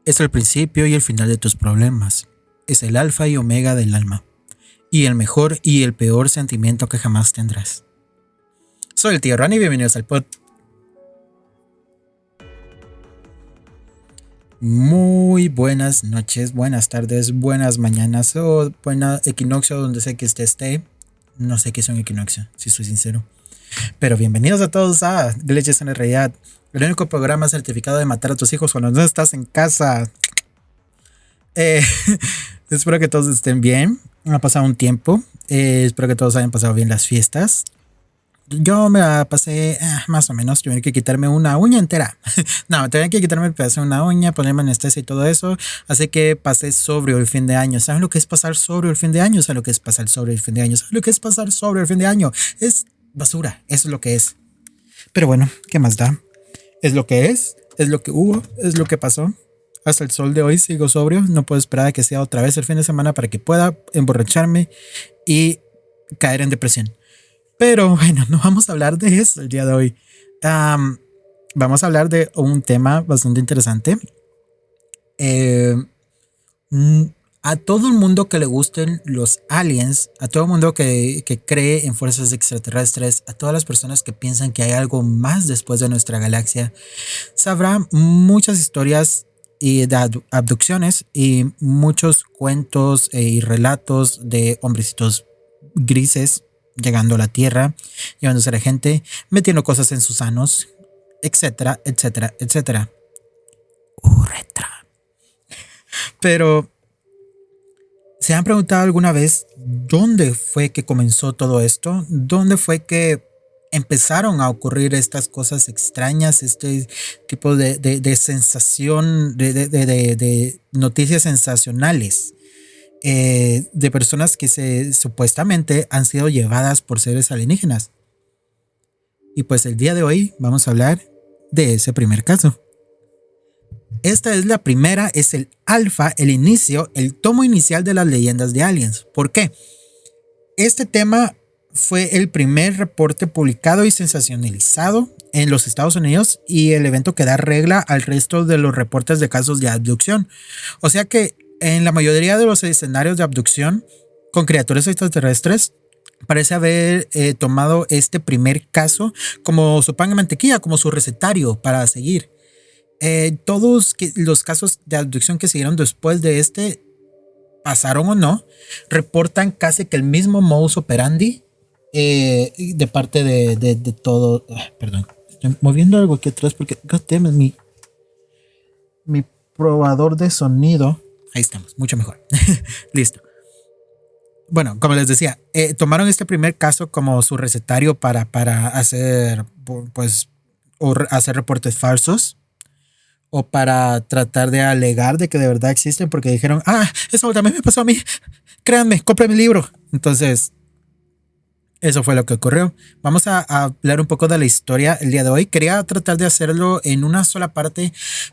Es el principio y el final de tus problemas. Es el alfa y omega del alma. Y el mejor y el peor sentimiento que jamás tendrás. Soy el tío Ron y bienvenidos al pod. Muy buenas noches, buenas tardes, buenas mañanas o buena equinoccio donde sé que esté. No sé qué es un equinoccio, si soy sincero. Pero bienvenidos a todos a Glitches en la Realidad, el único programa certificado de matar a tus hijos cuando no estás en casa. Eh, Espero que todos estén bien. Ha pasado un tiempo. Espero que todos hayan pasado bien las fiestas. Yo me la pasé más o menos. Tuve que quitarme una uña entera. No, tenía que quitarme el pedazo de una uña, ponerme anestesia y todo eso. Así que pasé sobrio el fin de año. ¿Saben lo que es pasar sobrio el fin de año? ¿Saben lo que es pasar sobrio el fin de año? ¿Saben lo que es pasar sobrio el fin de año? Es basura. Eso es lo que es. Pero bueno, ¿qué más da? Es lo que es lo que hubo, es lo que pasó. Hasta el sol de hoy sigo sobrio. No puedo esperar a que sea otra vez el fin de semana para que pueda emborracharme y caer en depresión. Pero bueno, no vamos a hablar de eso el día de hoy. Um, Vamos a hablar de un tema bastante interesante. Eh, mm, a todo el mundo que le gusten los aliens, a todo el mundo que cree en fuerzas extraterrestres, a todas las personas que piensan que hay algo más después de nuestra galaxia, sabrá muchas historias y de abducciones y muchos cuentos y relatos de hombrecitos grises llegando a la Tierra, llevándose a la gente, metiendo cosas en sus anos, etcétera, etcétera, etcétera. Retra. Pero, ¿se han preguntado alguna vez dónde fue que comenzó todo esto? ¿Dónde fue que empezaron a ocurrir estas cosas extrañas, este tipo de sensación, de noticias sensacionales, de personas que supuestamente han sido llevadas por seres alienígenas? Y pues el día de hoy vamos a hablar de ese primer caso. Esta es la primera, es el alfa, el inicio, el tomo inicial de las leyendas de aliens. ¿Por qué? Este tema fue el primer reporte publicado y sensacionalizado en los Estados Unidos y el evento que da regla al resto de los reportes de casos de abducción. O sea que en la mayoría de los escenarios de abducción con criaturas extraterrestres parece haber tomado este primer caso como su pan de mantequilla, como su recetario para seguir. Todos los casos de abducción que siguieron después de este, pasaron o no, reportan casi que el mismo modus operandi de parte de todo. Perdón, estoy moviendo algo aquí atrás porque goddammit, mi probador de sonido. Ahí estamos, mucho mejor. Listo. Bueno, como les decía, tomaron este primer caso como su recetario para hacer, pues, o hacer reportes falsos o para tratar de alegar de que de verdad existen, porque dijeron, eso también me pasó a mí, créanme, compren mi libro. Entonces, eso fue lo que ocurrió. Vamos a hablar un poco de la historia el día de hoy. Quería tratar de hacerlo en una sola parte,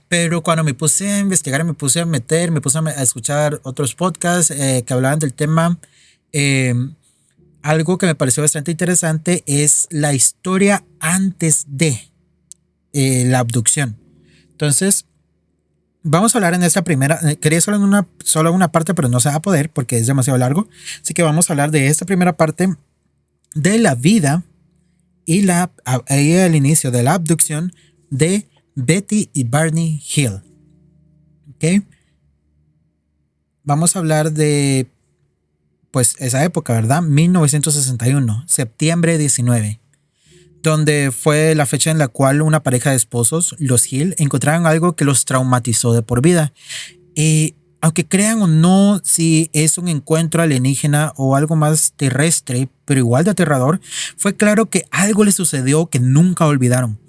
pero cuando me puse a investigar, me puse a meter, me puse a escuchar otros podcasts que hablaban del tema. Eh, Algo que me pareció bastante interesante es la historia antes de la abducción. Entonces, vamos a hablar en esta primera. Quería solo una parte, pero no se va a poder porque es demasiado largo. Así que vamos a hablar de esta primera parte de la vida y el inicio de la abducción de Betty y Barney Hill. ¿Ok? Vamos a hablar de, pues, esa época, ¿verdad? 1961, septiembre 19. Donde fue la fecha en la cual una pareja de esposos, los Hill, encontraron algo que los traumatizó de por vida. Y aunque crean o no si es un encuentro alienígena o algo más terrestre, pero igual de aterrador, fue claro que algo les sucedió que nunca olvidaron.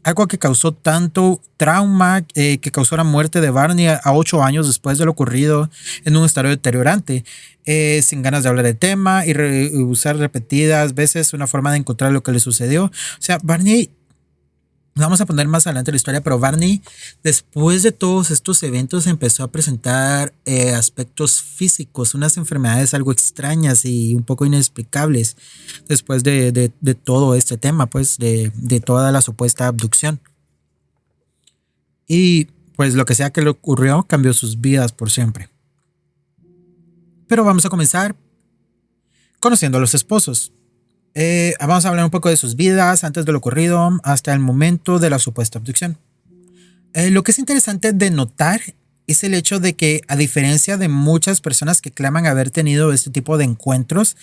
Algo que causó tanto trauma, que causó la muerte de Barney a 8 años después de lo ocurrido en un estado deteriorante, sin ganas de hablar del tema y usar repetidas veces una forma de encontrar lo que le sucedió. O sea, Barney, vamos a poner más adelante la historia, pero Barney, después de todos estos eventos, empezó a presentar aspectos físicos, unas enfermedades algo extrañas y un poco inexplicables después de todo este tema, pues, de toda la supuesta abducción. Y pues lo que sea que le ocurrió cambió sus vidas por siempre. Pero vamos a comenzar conociendo a los esposos. Vamos a hablar un poco de sus vidas antes de lo ocurrido hasta el momento de la supuesta abducción. Lo que es interesante de notar es el hecho de que, a diferencia de muchas personas que claman haber tenido este tipo de encuentros,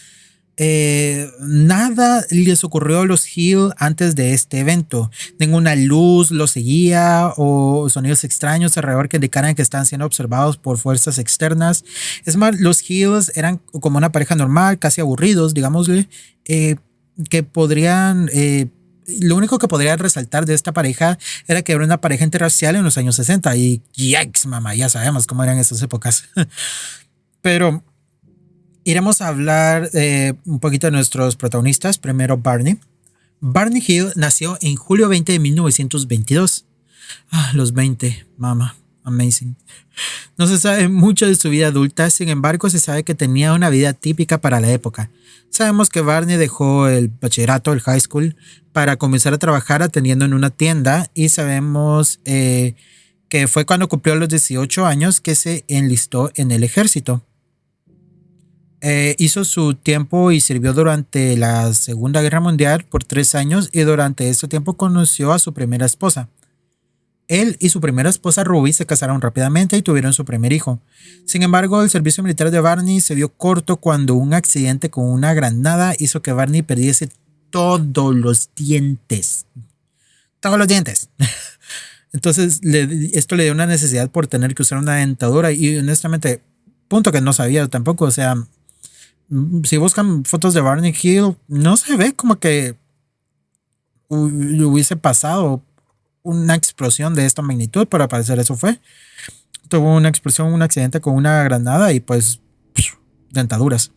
nada les ocurrió a los Hill antes de este evento. Ninguna luz los seguía o sonidos extraños alrededor que indicaran que estaban siendo observados por fuerzas externas. Es más, los Hills eran como una pareja normal, casi aburridos, digámosle, que podrían... lo único que podría resaltar de esta pareja era que era una pareja interracial en los años 60 y yikes, mamá, ya sabemos cómo eran esas épocas. Pero iremos a hablar un poquito de nuestros protagonistas. Primero, Barney. Barney Hill nació en julio 20 de 1922. Los 20, mamá, amazing. No se sabe mucho de su vida adulta, sin embargo se sabe que tenía una vida típica para la época. Sabemos que Barney dejó el bachillerato, el high school, para comenzar a trabajar atendiendo en una tienda, y sabemos que fue cuando cumplió los 18 años que se enlistó en el ejército. Hizo su tiempo y sirvió durante la Segunda Guerra Mundial por 3 años, y durante ese tiempo conoció a su primera esposa. Él y su primera esposa Ruby se casaron rápidamente y tuvieron su primer hijo. Sin embargo, el servicio militar de Barney se vio corto cuando un accidente con una granada hizo que Barney perdiese todos los dientes. Todos los dientes. Entonces, esto le dio una necesidad por tener que usar una dentadura, y honestamente, punto que no sabía tampoco. O sea, si buscan fotos de Barney Hill, no se ve como que hubiese pasado una explosión de esta magnitud, pero al parecer eso fue. Tuvo una explosión, un accidente con una granada y pues dentaduras.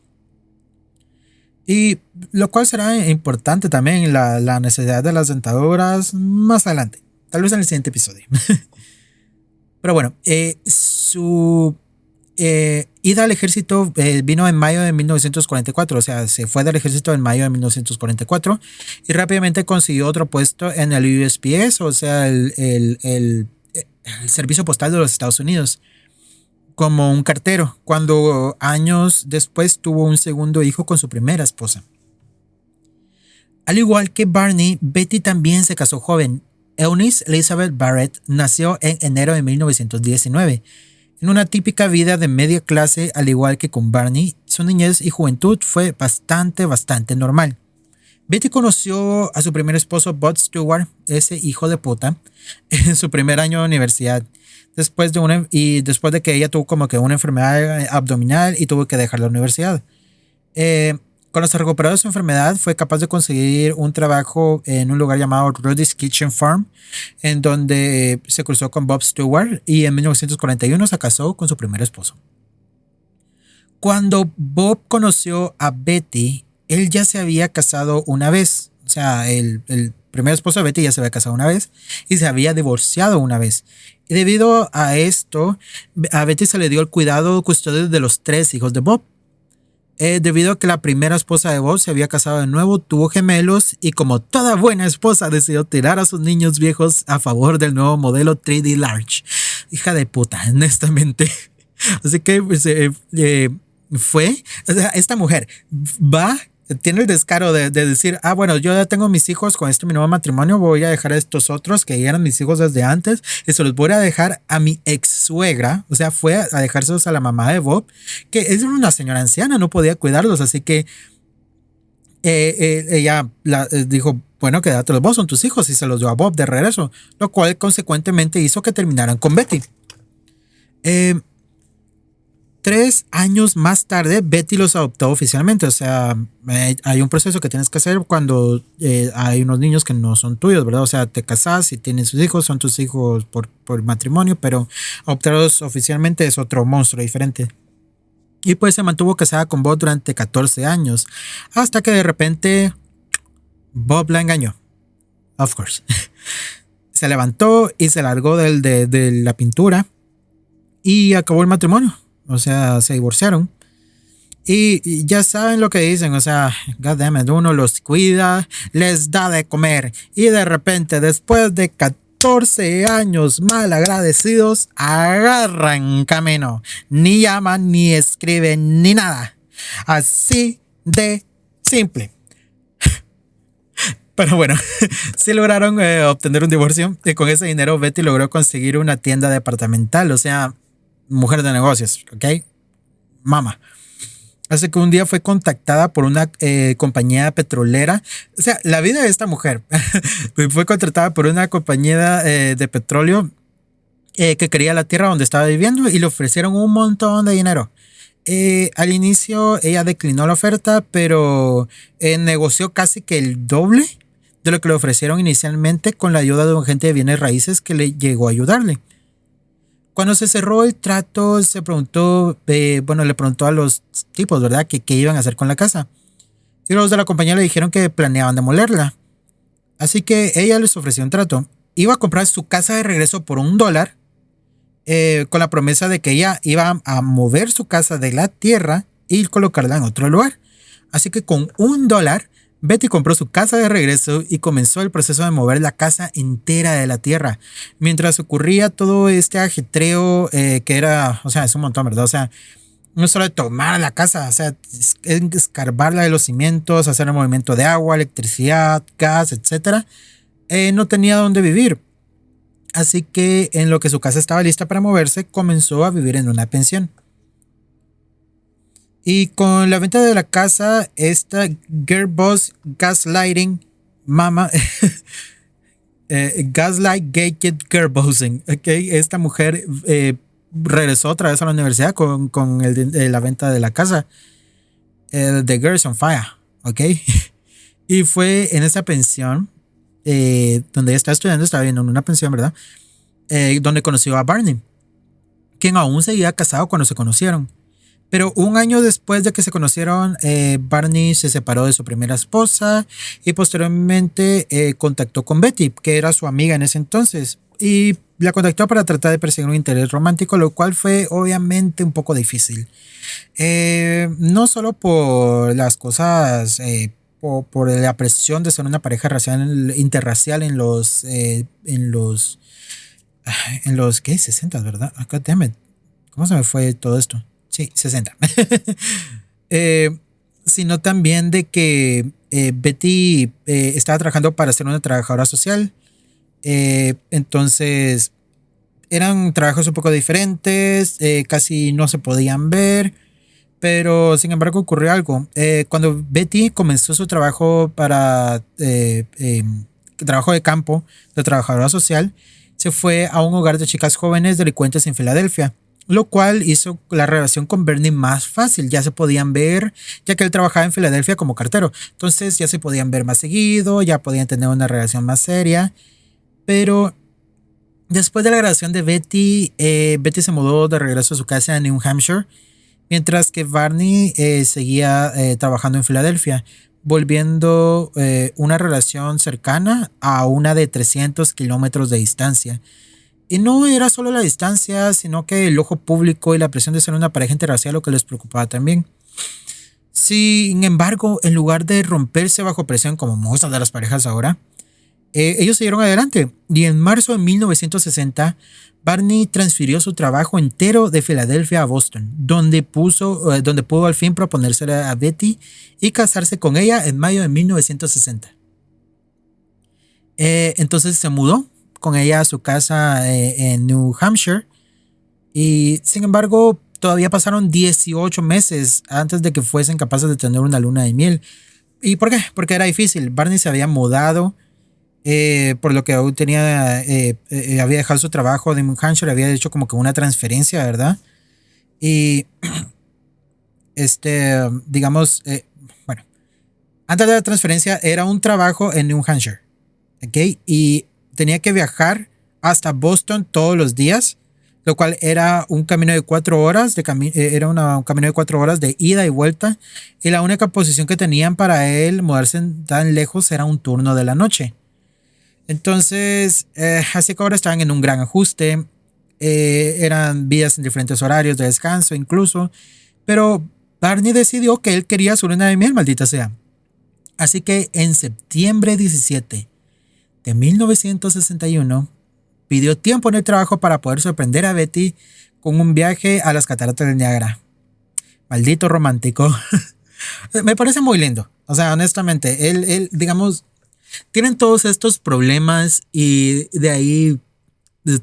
Y lo cual será importante también, la necesidad de las dentaduras más adelante, tal vez en el siguiente episodio. Pero bueno, su ida al ejército vino en mayo de 1944, o sea, se fue del ejército en mayo de 1944 y rápidamente consiguió otro puesto en el USPS, o sea, el Servicio Postal de los Estados Unidos, como un cartero, cuando años después tuvo un segundo hijo con su primera esposa. Al igual que Barney, Betty también se casó joven. Eunice Elizabeth Barrett nació en enero de 1919. En una típica vida de media clase, al igual que con Barney, su niñez y juventud fue bastante normal. Betty conoció a su primer esposo, Bud Stewart, ese hijo de puta, en su primer año de universidad, después de que ella tuvo como que una enfermedad abdominal y tuvo que dejar la universidad. Cuando se recuperó de su enfermedad, fue capaz de conseguir un trabajo en un lugar llamado Rudy's Kitchen Farm, en donde se cruzó con Bob Stewart, y en 1941 se casó con su primer esposo. Cuando Bob conoció a Betty, él ya se había casado una vez. O sea, el primer esposo de Betty ya se había casado una vez y se había divorciado una vez. Y debido a esto, a Betty se le dio el custodio de los 3 hijos de Bob. Debido a que la primera esposa de Bob se había casado de nuevo, tuvo gemelos, y como toda buena esposa decidió tirar a sus niños viejos a favor del nuevo modelo 3D Large. Hija de puta, honestamente. Así que pues, fue, o sea, esta mujer tiene el descaro de decir, bueno, yo ya tengo mis hijos con mi nuevo matrimonio, voy a dejar a estos otros que eran mis hijos desde antes y se los voy a dejar a mi ex suegra. O sea, fue a dejárselos a la mamá de Bob, que es una señora anciana, no podía cuidarlos, así que ella dijo, bueno, quédatelos vos, son tus hijos, y se los dio a Bob de regreso, lo cual consecuentemente hizo que terminaran con Betty. 3 años más tarde, Betty los adoptó oficialmente. O sea, hay un proceso que tienes que hacer cuando hay unos niños que no son tuyos, ¿verdad? O sea, te casas y tienes sus hijos, son tus hijos por matrimonio, pero adoptarlos oficialmente es otro monstruo diferente. Y pues se mantuvo casada con Bob durante 14 años, hasta que de repente Bob la engañó. Of course. Se levantó y se largó de la pintura y acabó el matrimonio. O sea, se divorciaron. Y ya saben lo que dicen. O sea, goddammit, uno los cuida, les da de comer. Y de repente, después de 14 años mal agradecidos agarran camino. Ni llaman, ni escriben, ni nada. Así de simple. Pero bueno, sí lograron obtener un divorcio y con ese dinero Betty logró conseguir una tienda departamental, o sea, mujer de negocios, ¿ok? Mama. Así que un día fue contactada por una compañía petrolera. O sea, la vida de esta mujer fue contratada por una compañía de petróleo que quería la tierra donde estaba viviendo y le ofrecieron un montón de dinero. Al inicio ella declinó la oferta, pero negoció casi que el doble de lo que le ofrecieron inicialmente con la ayuda de un agente de bienes raíces que le llegó a ayudarle. Cuando se cerró el trato, se preguntó, le preguntó a los tipos, ¿verdad? Que qué iban a hacer con la casa. Y los de la compañía le dijeron que planeaban demolerla. Así que ella les ofreció un trato. Iba a comprar su casa de regreso por $1, con la promesa de que ella iba a mover su casa de la tierra y colocarla en otro lugar. Así que con $1, Betty compró su casa de regreso y comenzó el proceso de mover la casa entera de la tierra. Mientras ocurría todo este ajetreo que era, o sea, es un montón, ¿verdad? O sea, no solo de tomar la casa, o sea, escarbarla de los cimientos, hacer el movimiento de agua, electricidad, gas, etcétera. No tenía dónde vivir. Así que en lo que su casa estaba lista para moverse, comenzó a vivir en una pensión. Y con la venta de la casa, esta Girlboss Gaslighting Mama, Gaslight Gated Girlbossing, ¿okay? Esta mujer regresó otra vez a la universidad con la venta de la casa, The Girls on Fire, ¿ok? Y fue en esa pensión, donde ella estaba estudiando, estaba viviendo en una pensión, ¿verdad? Donde conoció a Barney, quien aún seguía casado cuando se conocieron. Pero un año después de que se conocieron, Barney se separó de su primera esposa y posteriormente contactó con Betty, que era su amiga en ese entonces, y la contactó para tratar de perseguir un interés romántico, lo cual fue obviamente un poco difícil. No solo por las cosas, por la presión de ser una pareja racial, interracial en los ¿qué? 60, ¿verdad? God damn it. ¿Cómo se me fue todo esto? Sí, 60. Sino también de que Betty estaba trabajando para ser una trabajadora social. Entonces eran trabajos un poco diferentes, casi no se podían ver, pero sin embargo ocurrió algo. Cuando Betty comenzó su trabajo para trabajo de campo de trabajadora social, se fue a un hogar de chicas jóvenes delincuentes en Filadelfia, lo cual hizo la relación con Bernie más fácil. Ya se podían ver, ya que él trabajaba en Filadelfia como cartero. Entonces ya se podían ver más seguido, ya podían tener una relación más seria. Pero después de la graduación de Betty, Betty se mudó de regreso a su casa en New Hampshire, mientras que Barney seguía trabajando en Filadelfia, volviendo una relación cercana a una de 300 kilómetros de distancia. Y no era solo la distancia, sino que el ojo público y la presión de ser una pareja interracial lo que les preocupaba también. Sin embargo, en lugar de romperse bajo presión como muchas de las parejas ahora, ellos siguieron adelante. Y en marzo de 1960, Barney transfirió su trabajo entero de Filadelfia a Boston, donde pudo al fin proponerse a Betty y casarse con ella en mayo de 1960. Entonces se mudó con ella a su casa en New Hampshire, y sin embargo todavía pasaron 18 meses antes de que fuesen capaces de tener una luna de miel. ¿Y por qué? Porque era difícil. Barney se había mudado, por lo que aún había dejado su trabajo de New Hampshire, había hecho como que una transferencia, ¿verdad? Y digamos, bueno, antes de la transferencia era un trabajo en New Hampshire, ¿ok? Y tenía que viajar hasta Boston todos los días, lo cual era un camino de 4 horas, un camino de 4 horas de ida y vuelta, y la única posición que tenían para él mudarse tan lejos era un turno de la noche. Entonces, así que ahora estaban en un gran ajuste, eran días en diferentes horarios de descanso incluso, pero Barney decidió que él quería su luna de miel, maldita sea. Así que en septiembre 17 de 1961, pidió tiempo en el trabajo para poder sorprender a Betty con un viaje a las cataratas del Niágara. Maldito romántico. Me parece muy lindo. O sea, honestamente, digamos, tienen todos estos problemas y de ahí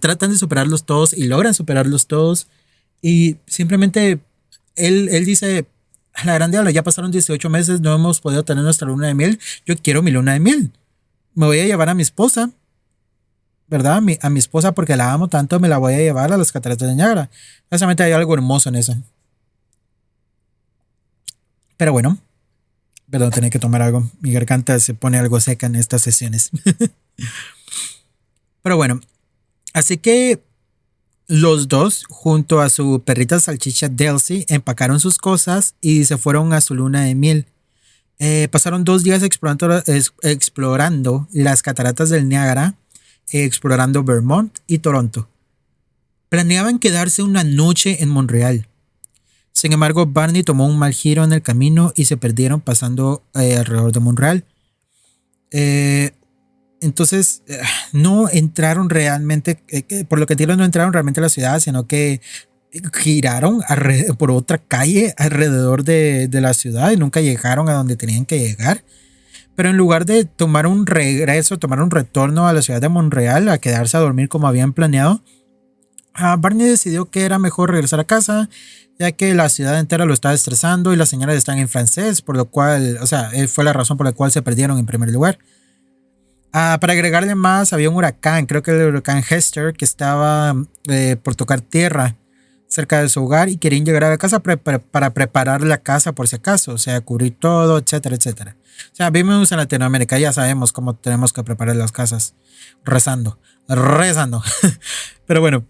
tratan de superarlos todos y logran superarlos todos. Y simplemente él dice, a la gran diabla, ya pasaron 18 meses, no hemos podido tener nuestra luna de miel. Yo quiero mi luna de miel. Me voy a llevar a mi esposa, ¿verdad? A mi esposa porque la amo tanto, me la voy a llevar a las cataratas de Niágara. Básicamente hay algo hermoso en eso. Pero bueno, perdón, tenía que tomar algo. Mi garganta se pone algo seca en estas sesiones. Pero bueno, así que los dos, junto a su perrita salchicha Delcy, empacaron sus cosas y se fueron a su luna de miel. Pasaron 2 días explorando las cataratas del Niágara, explorando Vermont y Toronto. Planeaban quedarse una noche en Montreal. Sin embargo, Barney tomó un mal giro en el camino y se perdieron pasando alrededor de Montreal. Entonces, no entraron realmente, por lo que entiendo, no entraron realmente a la ciudad, sino que giraron por otra calle alrededor de la ciudad y nunca llegaron a donde tenían que llegar. Pero en lugar de tomar un regreso, tomar un retorno a la ciudad de Montreal, a quedarse a dormir como habían planeado, Barney decidió que era mejor regresar a casa, ya que la ciudad entera lo estaba estresando y las señales están en francés, por lo cual, o sea, fue la razón por la cual se perdieron en primer lugar. Para agregarle más, había un huracán, creo que el huracán Hester, que estaba por tocar tierra cerca de su hogar y querían llegar a la casa para preparar la casa por si acaso, o sea, cubrir todo, etcétera, etcétera. O sea, vivimos en Latinoamérica, ya sabemos cómo tenemos que preparar las casas, rezando. Pero bueno,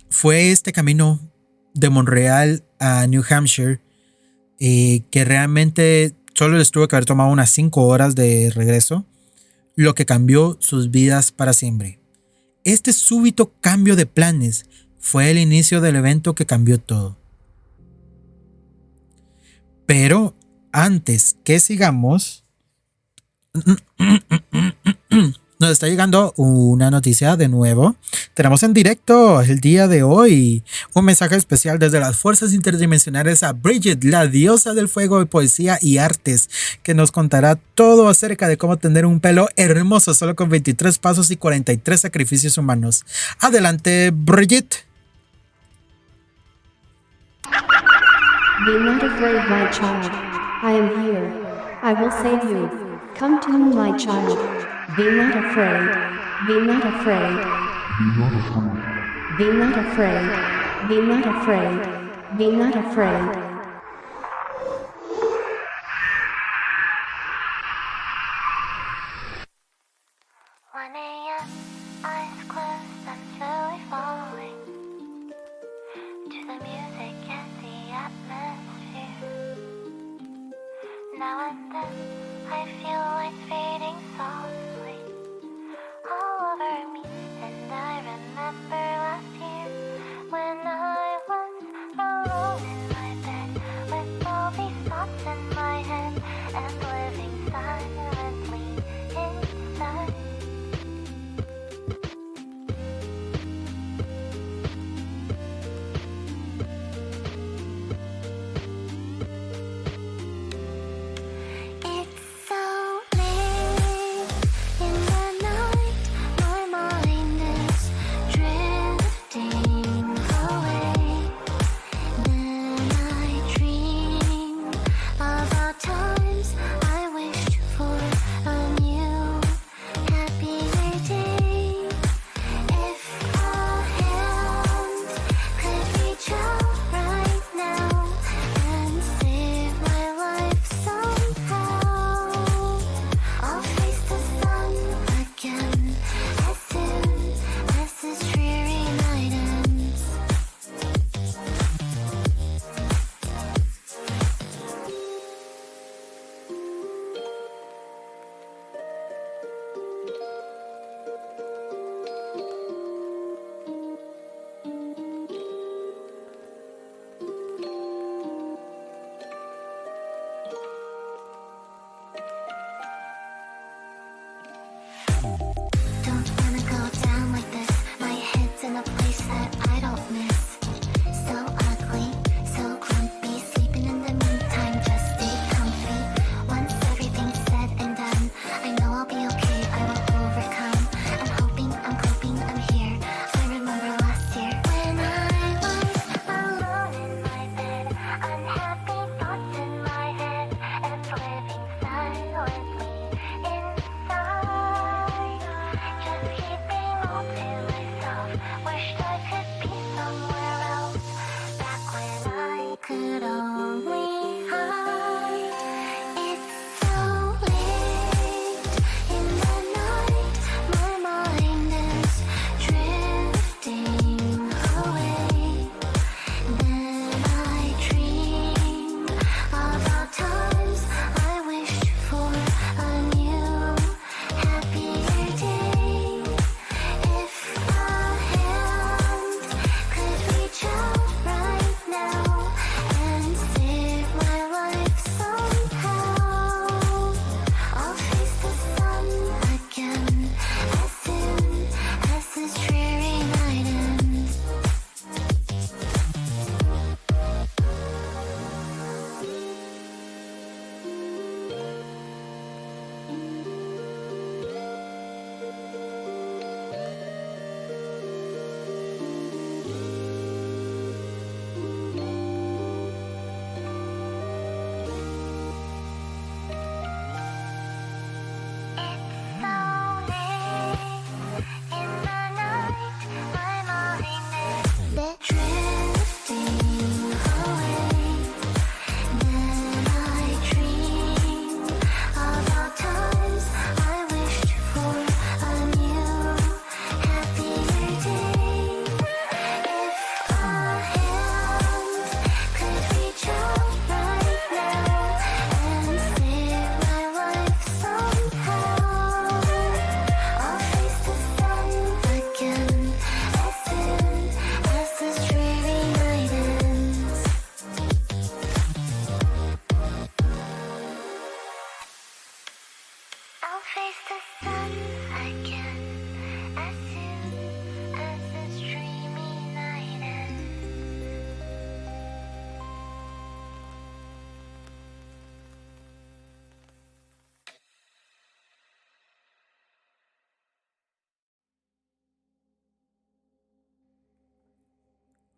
fue este camino de Montreal a New Hampshire que realmente solo les tuvo que haber tomado unas 5 horas de regreso, lo que cambió sus vidas para siempre. Este súbito cambio de planes fue el inicio del evento que cambió todo. Pero antes que sigamos, nos está llegando una noticia de nuevo. Tenemos en directo el día de hoy un mensaje especial desde las fuerzas interdimensionales a Bridget, la diosa del fuego de poesía y artes, que nos contará todo acerca de cómo tener un pelo hermoso solo con 23 pasos y 43 sacrificios humanos. Adelante, Bridget. Be not afraid, my child. I am here. I will save you. Come to me, my child. Be not afraid. Be not afraid. Be not afraid. Be not afraid. Be not afraid. 1 a.m. eyes closed, I'm slowly falling to the music and the atmosphere. Now and then I feel lights fading softly all over me, and I remember last year when I was alone in my bed with all these thoughts in my head and living silently inside. It's so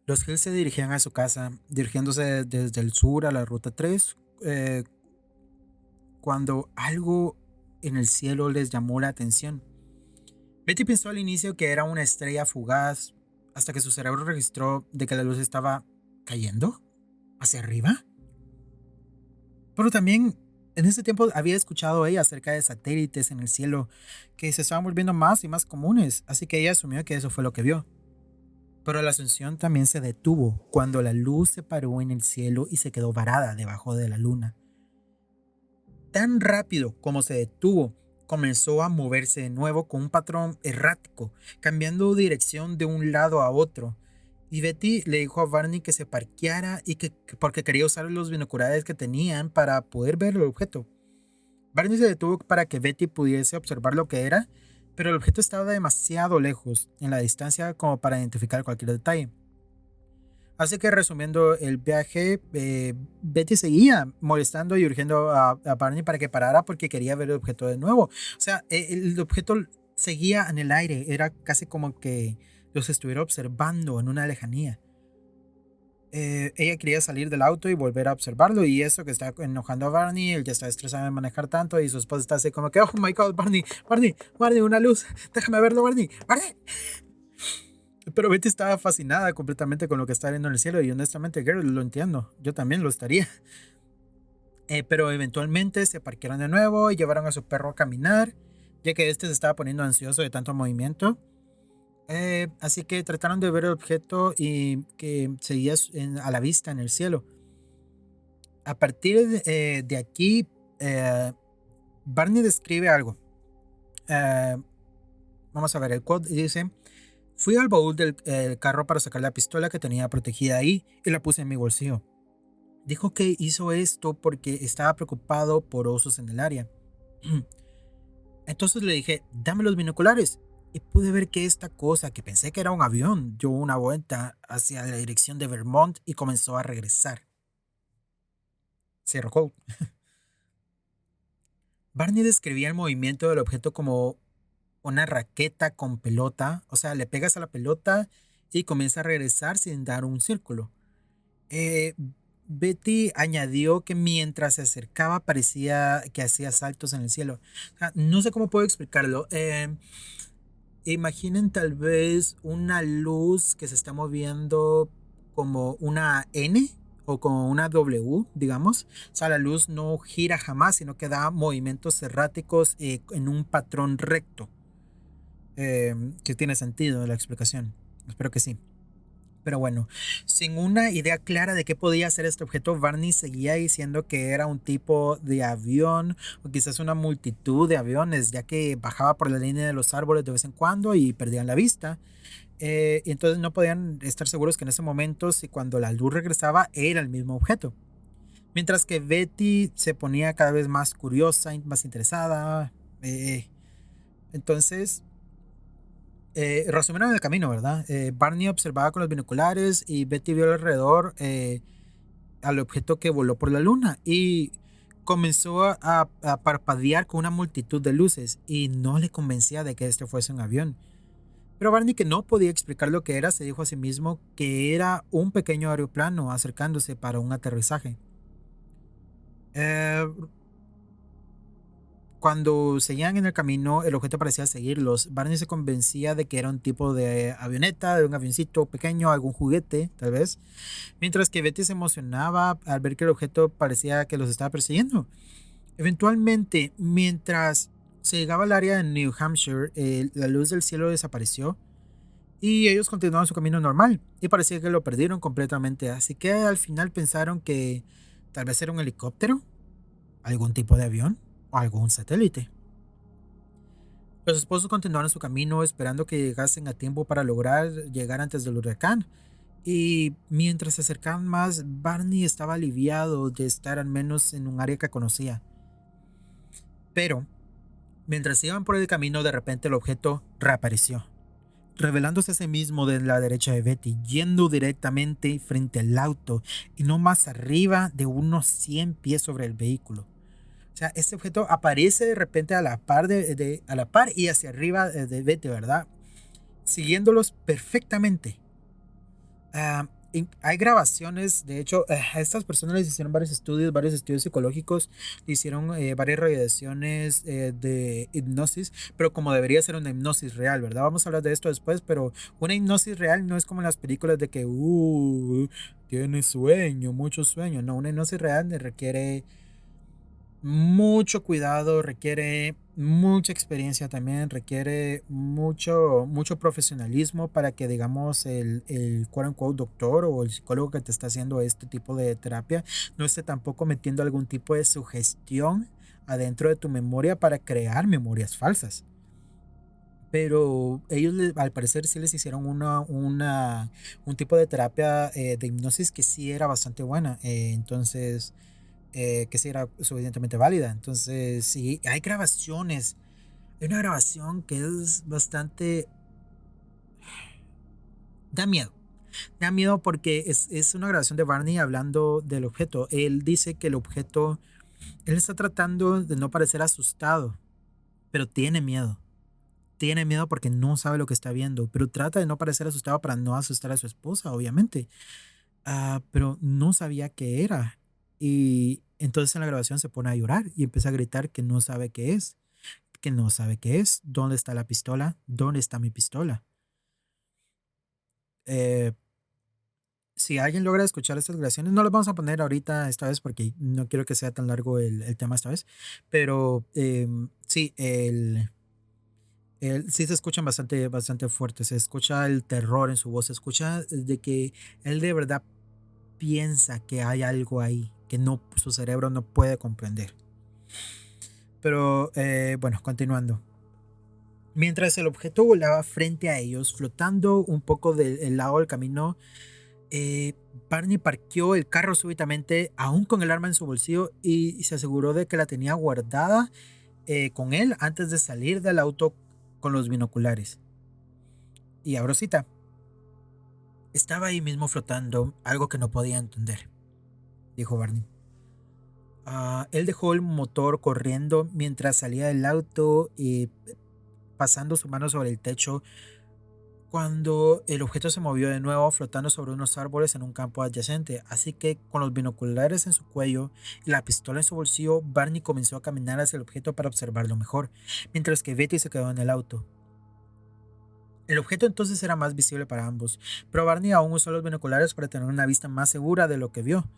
Los Hills se dirigían a su casa, dirigiéndose desde el sur a la ruta 3, cuando algo en el cielo les llamó la atención. Betty pensó al inicio que era una estrella fugaz, hasta que su cerebro registró de que la luz estaba cayendo hacia arriba. Pero también en ese tiempo había escuchado ella acerca de satélites en el cielo que se estaban volviendo más y más comunes, así que ella asumió que eso fue lo que vio. Pero la asunción también se detuvo cuando la luz se paró en el cielo y se quedó varada debajo de la luna. Tan rápido como se detuvo, comenzó a moverse de nuevo con un patrón errático, cambiando dirección de un lado a otro. Y Betty le dijo a Barney que se parqueara y porque quería usar los binoculares que tenían para poder ver el objeto. Barney se detuvo para que Betty pudiese observar lo que era, pero el objeto estaba demasiado lejos en la distancia como para identificar cualquier detalle. Así que resumiendo el viaje, Betty seguía molestando y urgiendo a Barney para que parara porque quería ver el objeto de nuevo. O sea, el objeto seguía en el aire, era casi como que los estuviera observando en una lejanía. Ella quería salir del auto y volver a observarlo, y eso que está enojando a Barney. Él ya está estresado de manejar tanto y su esposa está así como que, oh my god, Barney, Barney, Barney, una luz, déjame verlo, Barney, Barney. Pero Betty estaba fascinada completamente con lo que está viendo en el cielo, y honestamente, girl, lo entiendo, yo también lo estaría. Pero eventualmente se parquearon de nuevo y llevaron a su perro a caminar, ya que este se estaba poniendo ansioso de tanto movimiento. Así que trataron de ver el objeto y que seguía a la vista en el cielo. A partir de aquí, Barney describe algo. Vamos a ver, el quote dice: fui al baúl del carro para sacar la pistola que tenía protegida ahí y la puse en mi bolsillo. Dijo que hizo esto porque estaba preocupado por osos en el área. Entonces le dije, dame los binoculares. Y pude ver que esta cosa, que pensé que era un avión, dio una vuelta hacia la dirección de Vermont y comenzó a regresar. Cierro quote. Barney describía el movimiento del objeto como una raqueta con pelota. O sea, le pegas a la pelota y comienza a regresar sin dar un círculo. Betty añadió que mientras se acercaba parecía que hacía saltos en el cielo. O sea, no sé cómo puedo explicarlo. Imaginen tal vez una luz que se está moviendo como una N o como una W, digamos. O sea, la luz no gira jamás, sino que da movimientos erráticos en un patrón recto. Que tiene sentido la explicación. Espero que sí. Pero bueno, sin una idea clara de qué podía ser este objeto, Barney seguía diciendo que era un tipo de avión o quizás una multitud de aviones, ya que bajaba por la línea de los árboles de vez en cuando y perdían la vista. Y entonces no podían estar seguros que en ese momento, si cuando la luz regresaba, era el mismo objeto. Mientras que Betty se ponía cada vez más curiosa y más interesada. Entonces resumieron el camino, ¿verdad? Barney observaba con los binoculares y Betty vio alrededor al objeto que voló por la luna y comenzó a parpadear con una multitud de luces y no le convencía de que este fuese un avión. Pero Barney, que no podía explicar lo que era, se dijo a sí mismo que era un pequeño aeroplano acercándose para un aterrizaje. Cuando seguían en el camino, el objeto parecía seguirlos. Barney se convencía de que era un tipo de avioneta, de un avioncito pequeño, algún juguete, tal vez. Mientras que Betty se emocionaba al ver que el objeto parecía que los estaba persiguiendo. Eventualmente, mientras se llegaba al área de New Hampshire, la luz del cielo desapareció y ellos continuaron su camino normal. Y parecía que lo perdieron completamente. Así que al final pensaron que tal vez era un helicóptero, algún tipo de avión o algún satélite. Los esposos continuaron su camino esperando que llegasen a tiempo para lograr llegar antes del huracán. Y mientras se acercaban más, Barney estaba aliviado de estar al menos en un área que conocía. Pero, mientras iban por el camino, de repente el objeto reapareció, revelándose a sí mismo de la derecha de Betty, yendo directamente frente al auto y no más arriba de unos 100 pies sobre el vehículo. O sea, este objeto aparece de repente a la par, a la par y hacia arriba de Betty, ¿verdad? Siguiéndolos perfectamente. hay grabaciones, de hecho, a estas personas les hicieron varios estudios psicológicos, le hicieron varias radiaciones de hipnosis, pero como debería ser una hipnosis real, ¿verdad? Vamos a hablar de esto después, pero una hipnosis real no es como en las películas de que, tiene sueño, mucho sueño. No, una hipnosis real requiere mucho cuidado, requiere mucha experiencia también, requiere mucho profesionalismo para que, digamos, el quote unquote doctor o el psicólogo que te está haciendo este tipo de terapia no esté tampoco metiendo algún tipo de sugestión adentro de tu memoria para crear memorias falsas. Pero ellos al parecer sí les hicieron un tipo de terapia de hipnosis que sí era bastante buena. Entonces, que sí era suficientemente válida. Entonces, sí, hay grabaciones. Hay una grabación que es bastante... Da miedo. Da miedo porque es una grabación de Barney hablando del objeto. Él dice que el objeto... Él está tratando de no parecer asustado, pero tiene miedo. Tiene miedo porque no sabe lo que está viendo, pero trata de no parecer asustado para no asustar a su esposa, obviamente. Pero no sabía qué era. Y entonces en la grabación se pone a llorar y empieza a gritar que no sabe qué es, que no sabe qué es, dónde está la pistola, dónde está mi pistola. Eh, si alguien logra escuchar estas grabaciones, no las vamos a poner ahorita esta vez porque no quiero que sea tan largo el tema esta vez, pero sí, sí se escuchan bastante fuerte, se escucha el terror en su voz, se escucha de que él de verdad piensa que hay algo ahí que no, su cerebro no puede comprender. Pero bueno, continuando. Mientras el objeto volaba frente a ellos, flotando un poco del lado del camino, eh, Barney parqueó el carro súbitamente, aún con el arma en su bolsillo, y se aseguró de que la tenía guardada con él antes de salir del auto con los binoculares. Y abro cita. Estaba ahí mismo flotando, algo que no podía entender, dijo Barney. Él dejó el motor corriendo mientras salía del auto y pasando su mano sobre el techo cuando el objeto se movió de nuevo flotando sobre unos árboles en un campo adyacente. Así que con los binoculares en su cuello y la pistola en su bolsillo, Barney comenzó a caminar hacia el objeto para observarlo mejor, mientras que Betty se quedó en el auto. El objeto entonces era más visible para ambos, pero Barney aún usó los binoculares para tener una vista más segura de lo que vio.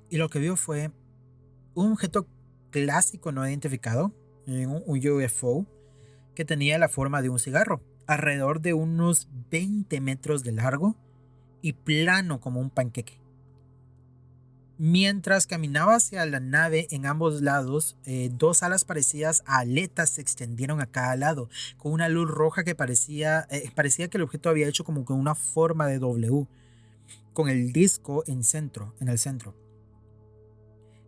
Y lo que vio fue un objeto clásico no identificado, un UFO, que tenía la forma de un cigarro, alrededor de unos 20 metros de largo y plano como un panqueque. Mientras caminaba hacia la nave en ambos lados, dos alas parecidas a aletas se extendieron a cada lado, con una luz roja que parecía que el objeto había hecho como con una forma de W, con el disco en el centro.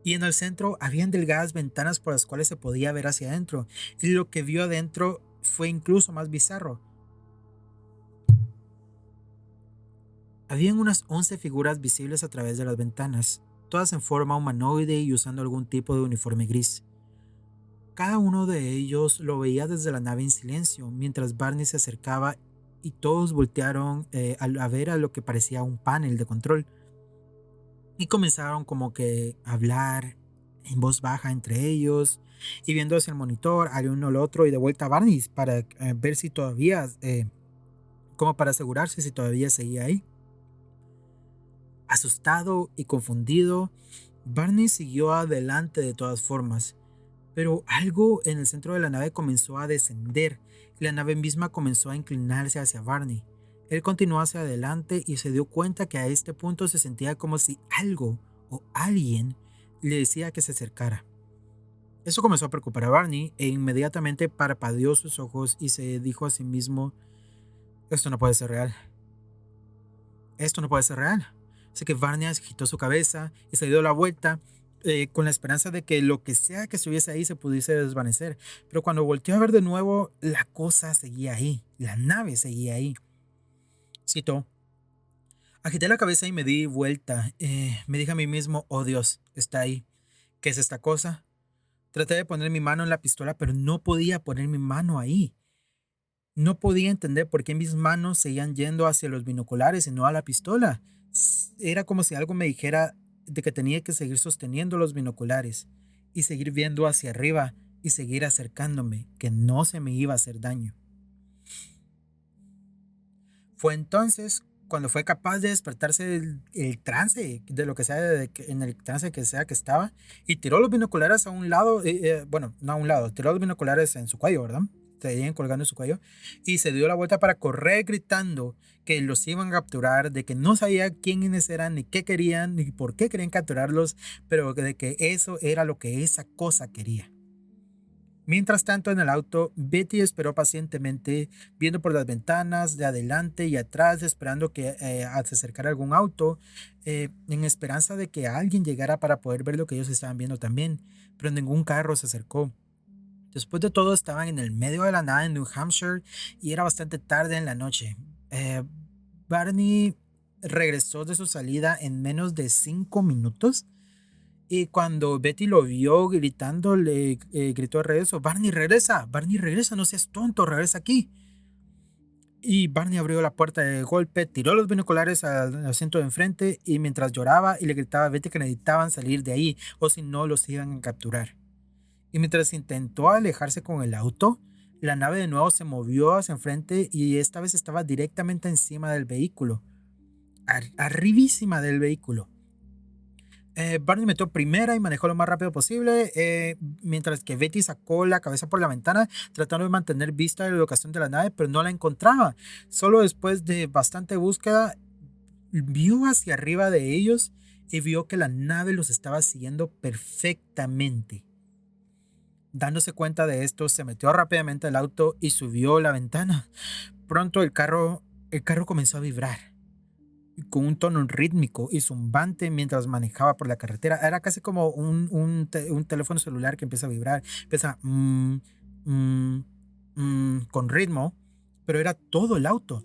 Y en el centro habían delgadas ventanas por las cuales se podía ver hacia adentro, y lo que vio adentro fue incluso más bizarro. Habían unas 11 figuras visibles a través de las ventanas, todas en forma humanoide y usando algún tipo de uniforme gris. Cada uno de ellos lo veía desde la nave en silencio, mientras Barney se acercaba y todos voltearon a ver a lo que parecía un panel de control. Y comenzaron como que a hablar en voz baja entre ellos y viendo hacia el monitor, al uno al otro y de vuelta a Barney para ver si todavía, como para asegurarse si todavía seguía ahí. Asustado y confundido, Barney siguió adelante de todas formas, pero algo en el centro de la nave comenzó a descender y la nave misma comenzó a inclinarse hacia Barney. Él continuó hacia adelante y se dio cuenta que a este punto se sentía como si algo o alguien le decía que se acercara. Eso comenzó a preocupar a Barney e inmediatamente parpadeó sus ojos y se dijo a sí mismo, esto no puede ser real. Esto no puede ser real. Así que Barney agitó su cabeza y se dio la vuelta con la esperanza de que lo que sea que estuviese ahí se pudiese desvanecer. Pero cuando volteó a ver de nuevo, la cosa seguía ahí. La nave seguía ahí. Citó. Agité la cabeza y me di vuelta. Me dije a mí mismo, oh Dios, está ahí. ¿Qué es esta cosa? Traté de poner mi mano en la pistola, pero no podía poner mi mano ahí. No podía entender por qué mis manos seguían yendo hacia los binoculares y no a la pistola. Era como si algo me dijera de que tenía que seguir sosteniendo los binoculares y seguir viendo hacia arriba y seguir acercándome, que no se me iba a hacer daño. Fue entonces cuando fue capaz de despertarse del trance, de lo que sea, en el trance que sea que estaba, y tiró los binoculares a un lado, bueno, no a un lado, tiró los binoculares en su cuello, ¿verdad? Seguían colgando en su cuello, y se dio la vuelta para correr gritando que los iban a capturar, de que no sabía quiénes eran, ni qué querían, ni por qué querían capturarlos, pero de que eso era lo que esa cosa quería. Mientras tanto, en el auto, Betty esperó pacientemente, viendo por las ventanas de adelante y atrás, esperando que se acercara algún auto, en esperanza de que alguien llegara para poder ver lo que ellos estaban viendo también, pero ningún carro se acercó. Después de todo, estaban en el medio de la nada en New Hampshire y era bastante tarde en la noche. Eh, Barney regresó de su salida en menos de 5 minutos y cuando Betty lo vio gritando, le gritó de regreso, Barney regresa, no seas tonto, regresa aquí. Y Barney abrió la puerta de golpe, tiró los binoculares al asiento de enfrente y mientras lloraba y le gritaba a Betty que necesitaban salir de ahí o si no los iban a capturar. Y mientras intentó alejarse con el auto, la nave de nuevo se movió hacia enfrente y esta vez estaba directamente encima del vehículo, arribísima del vehículo. Barney metió primera y manejó lo más rápido posible, mientras que Betty sacó la cabeza por la ventana tratando de mantener vista de la locación de la nave, pero no la encontraba. Solo después de bastante búsqueda, vio hacia arriba de ellos y vio que la nave los estaba siguiendo perfectamente. Dándose cuenta de esto, se metió rápidamente al auto y subió la ventana. Pronto el carro comenzó a vibrar con un tono rítmico y zumbante mientras manejaba por la carretera. Era casi como un teléfono celular que empieza a vibrar. Empieza con ritmo, pero era todo el auto.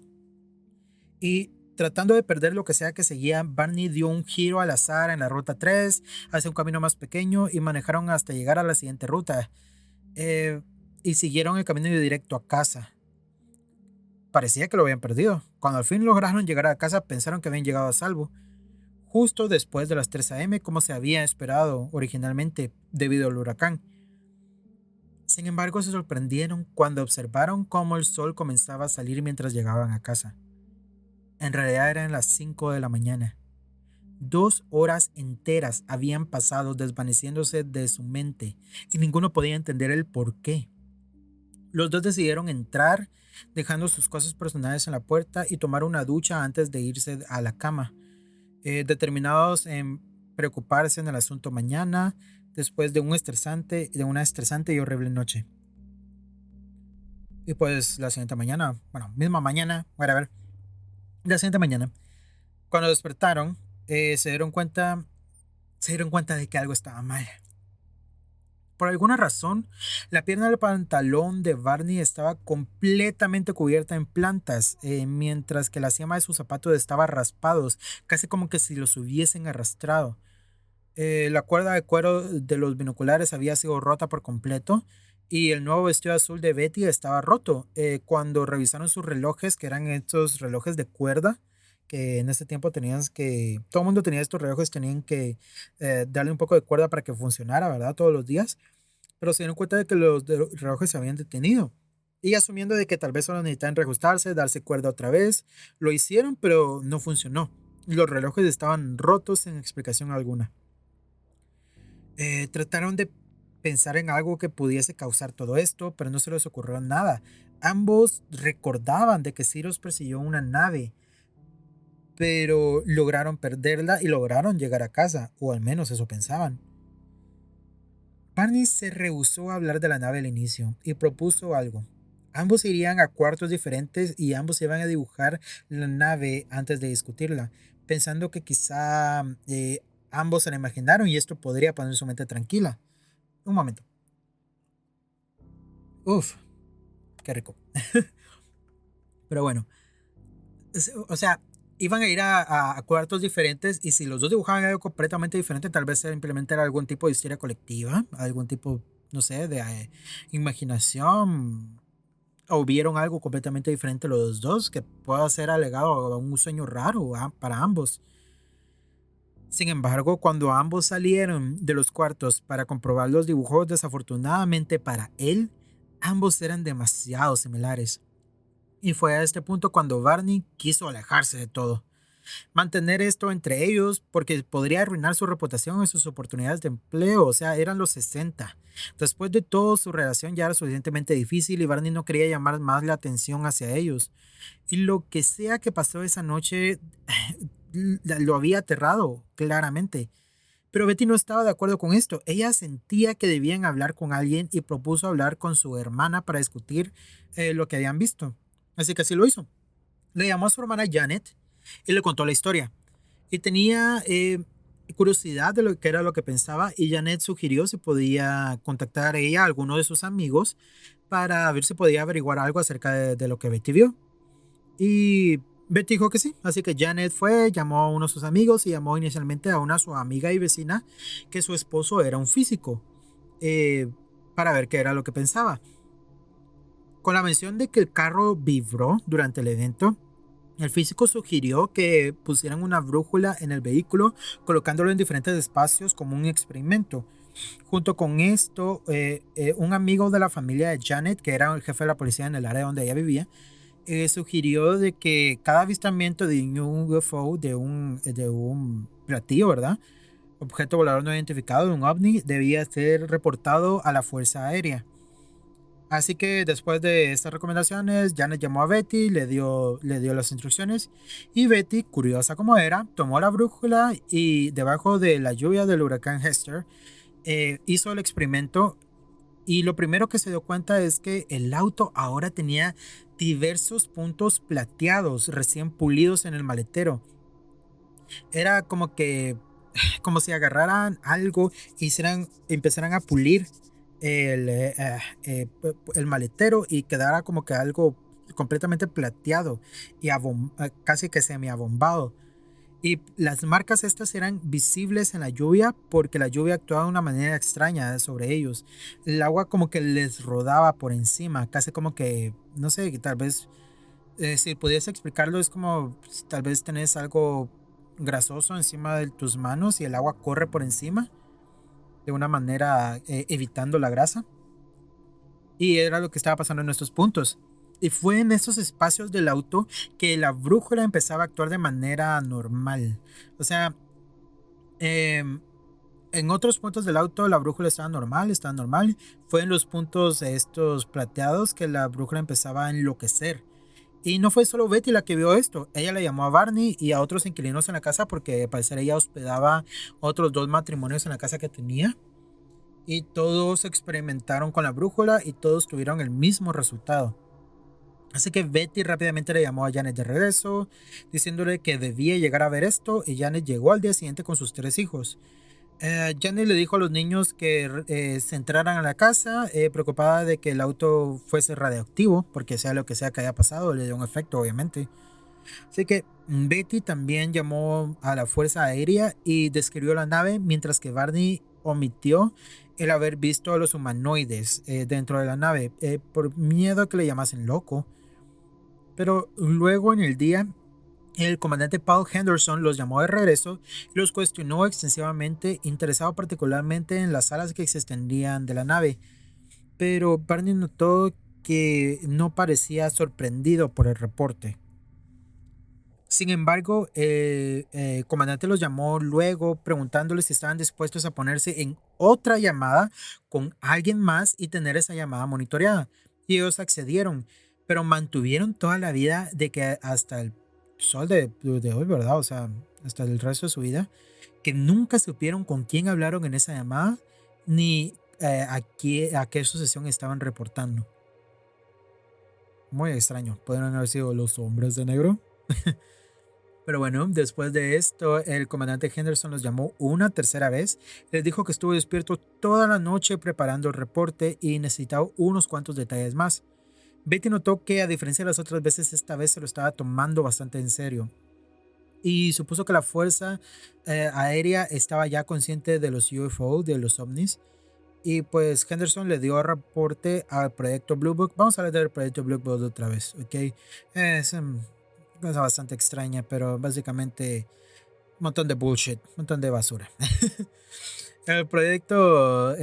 Y tratando de perder lo que sea que seguía, Barney dio un giro al azar en la ruta 3 hacia un camino más pequeño y manejaron hasta llegar a la siguiente ruta. Y siguieron el camino directo a casa. Parecía que lo habían perdido. Cuando al fin lograron llegar a casa, pensaron que habían llegado a salvo, justo después de las 3 a.m., como se había esperado originalmente debido al huracán. Sin embargo, se sorprendieron cuando observaron cómo el sol comenzaba a salir mientras llegaban a casa. En realidad eran las 5 de la mañana. 2 horas enteras habían pasado desvaneciéndose de su mente y ninguno podía entender el por qué. Los dos decidieron entrar, dejando sus cosas personales en la puerta y tomar una ducha antes de irse a la cama, determinados en preocuparse en el asunto mañana, después de una estresante y horrible noche. Y pues la siguiente mañana, bueno, misma mañana, whatever, la siguiente mañana, cuando despertaron, se dieron cuenta de que algo estaba mal. Por alguna razón, la pierna del pantalón de Barney estaba completamente cubierta en plantas, mientras que la cima de sus zapatos estaba raspados, casi como que si los hubiesen arrastrado. La cuerda de cuero de los binoculares había sido rota por completo y el nuevo vestido azul de Betty estaba roto. Cuando revisaron sus relojes, que eran estos relojes de cuerda, que en ese tiempo todo el mundo tenía estos relojes, tenían que darle un poco de cuerda para que funcionara, ¿verdad? Todos los días. Pero se dieron cuenta de que los relojes se habían detenido. Y asumiendo de que tal vez solo necesitaban reajustarse, darse cuerda otra vez, lo hicieron, pero no funcionó. Los relojes estaban rotos sin explicación alguna. Trataron de pensar en algo que pudiese causar todo esto, pero no se les ocurrió nada. Ambos recordaban de que Cyrus persiguió una nave, pero lograron perderla y lograron llegar a casa, o al menos eso pensaban. Barney se rehusó a hablar de la nave al inicio y propuso algo. Ambos irían a cuartos diferentes y ambos iban a dibujar la nave antes de discutirla, pensando que quizá ambos se la imaginaron y esto podría poner su mente tranquila. Un momento. Uf, qué rico. Pero bueno, o sea, iban a ir a cuartos diferentes y si los dos dibujaban algo completamente diferente, tal vez implementar algún tipo de historia colectiva, algún tipo, no sé, de imaginación, o vieron algo completamente diferente los dos que pueda ser alegado a un sueño raro para ambos. Sin embargo, cuando ambos salieron de los cuartos para comprobar los dibujos, desafortunadamente para él, ambos eran demasiado similares. Y fue a este punto cuando Barney quiso alejarse de todo. Mantener esto entre ellos porque podría arruinar su reputación y sus oportunidades de empleo. O sea, eran los 60. Después de todo, su relación ya era suficientemente difícil y Barney no quería llamar más la atención hacia ellos. Y lo que sea que pasó esa noche lo había aterrado, claramente. Pero Betty no estaba de acuerdo con esto. Ella sentía que debían hablar con alguien y propuso hablar con su hermana para discutir lo que habían visto. Así que así lo hizo. Le llamó a su hermana Janet y le contó la historia. Y tenía curiosidad de lo que era lo que pensaba y Janet sugirió si podía contactar a ella a alguno de sus amigos para ver si podía averiguar algo acerca de lo que Betty vio. Y Betty dijo que sí, así que Janet fue, llamó a uno de sus amigos y llamó inicialmente a una su amiga y vecina que su esposo era un físico eh, para ver qué era lo que pensaba. Con la mención de que el carro vibró durante el evento, el físico sugirió que pusieran una brújula en el vehículo, colocándolo en diferentes espacios como un experimento. Junto con esto, un amigo de la familia de Janet, que era el jefe de la policía en el área donde ella vivía, sugirió de que cada avistamiento de un UFO, de un platillo, ¿verdad? Objeto volador no identificado, de un ovni, debía ser reportado a la Fuerza Aérea. Así que después de estas recomendaciones, Janet llamó a Betty, le dio las instrucciones y Betty, curiosa como era, tomó la brújula y debajo de la lluvia del huracán Hester, hizo el experimento y lo primero que se dio cuenta es que el auto ahora tenía diversos puntos plateados recién pulidos en el maletero. Era como si agarraran algo y empezaran a pulir el maletero y quedara como que algo completamente plateado y casi que semi-abombado. Y las marcas estas eran visibles en la lluvia porque la lluvia actuaba de una manera extraña sobre ellos. El agua como que les rodaba por encima, casi como que, no sé, tal vez, si pudiese explicarlo, es como tal vez tenés algo grasoso encima de tus manos y el agua corre por encima de una manera evitando la grasa. Y era lo que estaba pasando en estos puntos. Y fue en esos espacios del auto que la brújula empezaba a actuar de manera normal. O sea, em, en otros puntos del auto la brújula estaba normal, estaba normal. Fue en los puntos estos plateados que la brújula empezaba a enloquecer. Y no fue solo Betty la que vio esto. Ella le llamó a Barney y a otros inquilinos en la casa porque al parecer ella hospedaba otros dos matrimonios en la casa que tenía. Y todos experimentaron con la brújula y todos tuvieron el mismo resultado. Así que Betty rápidamente le llamó a Janet de regreso, diciéndole que debía llegar a ver esto, y Janet llegó al día siguiente con sus tres hijos. Janet le dijo a los niños que se entraran a la casa, preocupada de que el auto fuese radioactivo, porque sea lo que sea que haya pasado, le dio un efecto, obviamente. Así que Betty también llamó a la Fuerza Aérea y describió la nave, mientras que Barney omitió el haber visto a los humanoides dentro de la nave, por miedo a que le llamasen loco. Pero luego en el día, el comandante Paul Henderson los llamó de regreso y los cuestionó extensivamente, interesado particularmente en las alas que se extendían de la nave. Pero Barney notó que no parecía sorprendido por el reporte. Sin embargo, el comandante los llamó luego preguntándoles si estaban dispuestos a ponerse en otra llamada con alguien más y tener esa llamada monitoreada. Y ellos accedieron, pero mantuvieron toda la vida de que hasta el sol de hoy, ¿verdad? O sea, hasta el resto de su vida, que nunca supieron con quién hablaron en esa llamada ni a qué sucesión estaban reportando. Muy extraño. ¿Podrían haber sido los hombres de negro? Pero bueno, después de esto, el comandante Henderson los llamó una tercera vez. Les dijo que estuvo despierto toda la noche preparando el reporte y necesitaba unos cuantos detalles más. Betty notó que, a diferencia de las otras veces, esta vez se lo estaba tomando bastante en serio. Y supuso que la fuerza aérea estaba ya consciente de los UFO, de los ovnis. Y pues Henderson le dio reporte al proyecto Blue Book. Vamos a hablar del proyecto Blue Book otra vez, ¿ok? Es cosa bastante extraña, pero básicamente montón de bullshit, un montón de basura. El proyecto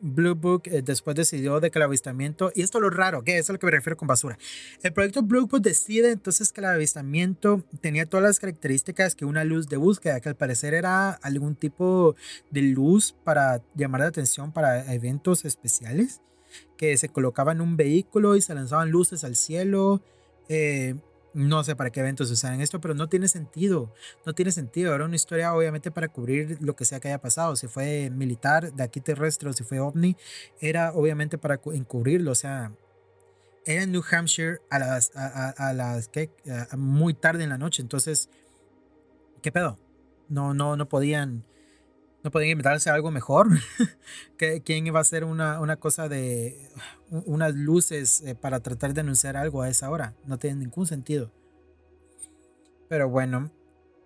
Blue Book después decidió de que el avistamiento, y esto es lo raro, que eso es a lo que me refiero con basura. El proyecto Blue Book decide entonces que el avistamiento tenía todas las características que una luz de búsqueda, que al parecer era algún tipo de luz para llamar la atención para eventos especiales, que se colocaba en un vehículo y se lanzaban luces al cielo. eh, no sé para qué eventos usaran esto, pero no tiene sentido. No tiene sentido. Era una historia, obviamente, para cubrir lo que sea que haya pasado. Si fue militar, de aquí terrestre, o si fue ovni, era obviamente para encubrirlo. O sea, era en New Hampshire ¿qué? Muy tarde en la noche. Entonces, ¿qué pedo? No podían. ¿No podían inventarse algo mejor? ¿Quién iba a hacer una cosa de unas luces para tratar de anunciar algo a esa hora? No tiene ningún sentido. Pero bueno,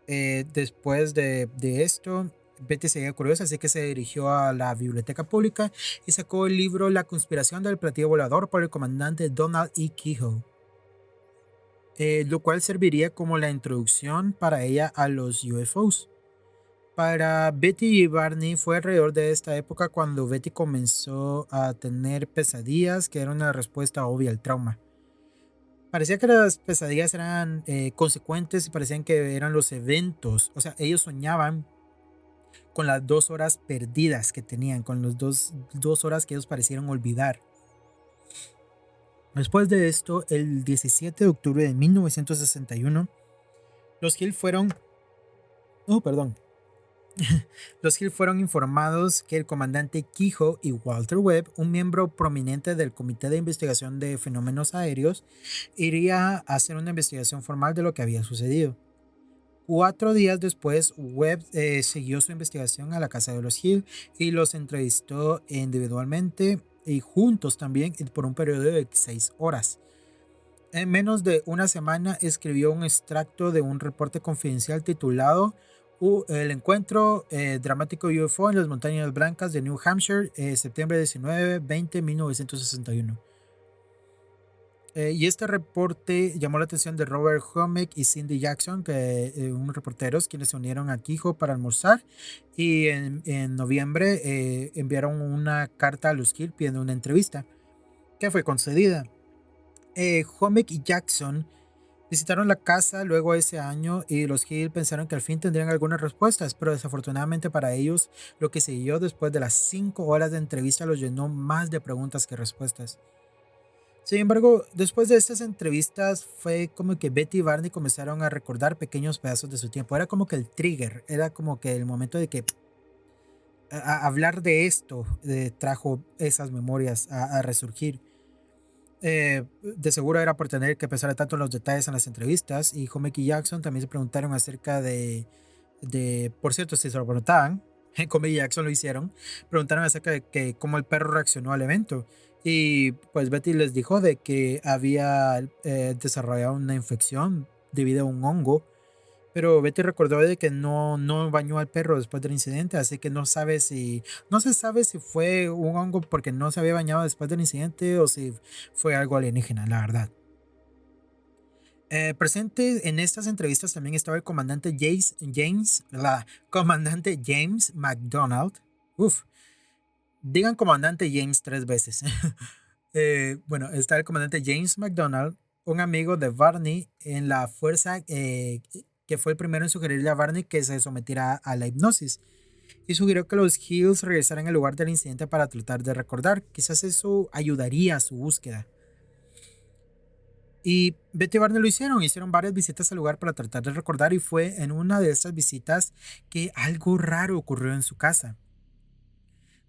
después de esto, Betty seguía curiosa, así que se dirigió a la biblioteca pública y sacó el libro La conspiración del platillo volador por el comandante Donald E. Kehoe, lo cual serviría como la introducción para ella a los UFOs. Para Betty y Barney fue alrededor de esta época cuando Betty comenzó a tener pesadillas que eran una respuesta obvia al trauma. Parecía que las pesadillas eran consecuentes y parecían que eran los eventos. O sea, ellos soñaban con las 2 horas perdidas que tenían, con las dos horas que ellos parecieron olvidar. Después de esto, el 17 de octubre de 1961, los Hill fueron... Oh, perdón. Los Hill fueron informados que el comandante Kehoe y Walter Webb, un miembro prominente del Comité de Investigación de Fenómenos Aéreos, iría a hacer una investigación formal de lo que había sucedido. 4 días después, Webb siguió su investigación a la casa de los Hill y los entrevistó individualmente y juntos también por un periodo de 6 horas. En menos de una semana escribió un extracto de un reporte confidencial titulado El encuentro dramático UFO en las montañas blancas de New Hampshire, septiembre 19-20, 1961. Y este reporte llamó la atención de Robert Homek y Cindy Jackson, unos reporteros quienes se unieron a Kehoe para almorzar, y en noviembre enviaron una carta a los Hill pidiendo una entrevista, que fue concedida. Homek y Jackson visitaron la casa luego ese año y los Hill pensaron que al fin tendrían algunas respuestas, pero desafortunadamente para ellos lo que siguió después de las 5 horas de entrevista los llenó más de preguntas que respuestas. Sin embargo, después de estas entrevistas fue como que Betty y Barney comenzaron a recordar pequeños pedazos de su tiempo. Era como que el trigger, era como que el momento de que hablar de esto trajo esas memorias a resurgir. De seguro era por tener que pensar tanto en los detalles en las entrevistas, y Homek y Jackson también se preguntaron acerca por cierto, si se lo preguntaban, Homek y Jackson lo hicieron, preguntaron acerca de que cómo el perro reaccionó al evento, y pues Betty les dijo de que había desarrollado una infección debido a un hongo, pero Betty recordó de que no bañó al perro después del incidente, así que no se sabe si fue un hongo porque no se había bañado después del incidente o si fue algo alienígena, la verdad. Presente en estas entrevistas también estaba el comandante comandante James McDonald. Uf, digan comandante James 3 veces. Bueno, está el comandante James McDonald, un amigo de Barney en la fuerza, que fue el primero en sugerirle a Barney que se sometiera a la hipnosis, y sugirió que los Hills regresaran al lugar del incidente para tratar de recordar. Quizás eso ayudaría a su búsqueda. Y Betty y Barney lo hicieron varias visitas al lugar para tratar de recordar, y fue en una de estas visitas que algo raro ocurrió en su casa.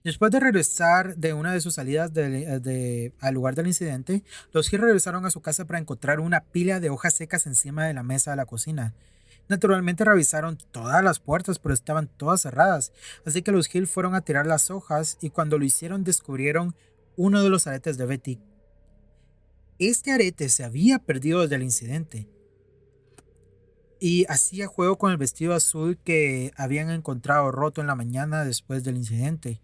Después de regresar de una de sus salidas al lugar del incidente, los Hill regresaron a su casa para encontrar una pila de hojas secas encima de la mesa de la cocina. Naturalmente revisaron todas las puertas, pero estaban todas cerradas, así que los Hill fueron a tirar las hojas, y cuando lo hicieron descubrieron uno de los aretes de Betty. Este arete se había perdido desde el incidente y hacía juego con el vestido azul que habían encontrado roto en la mañana después del incidente.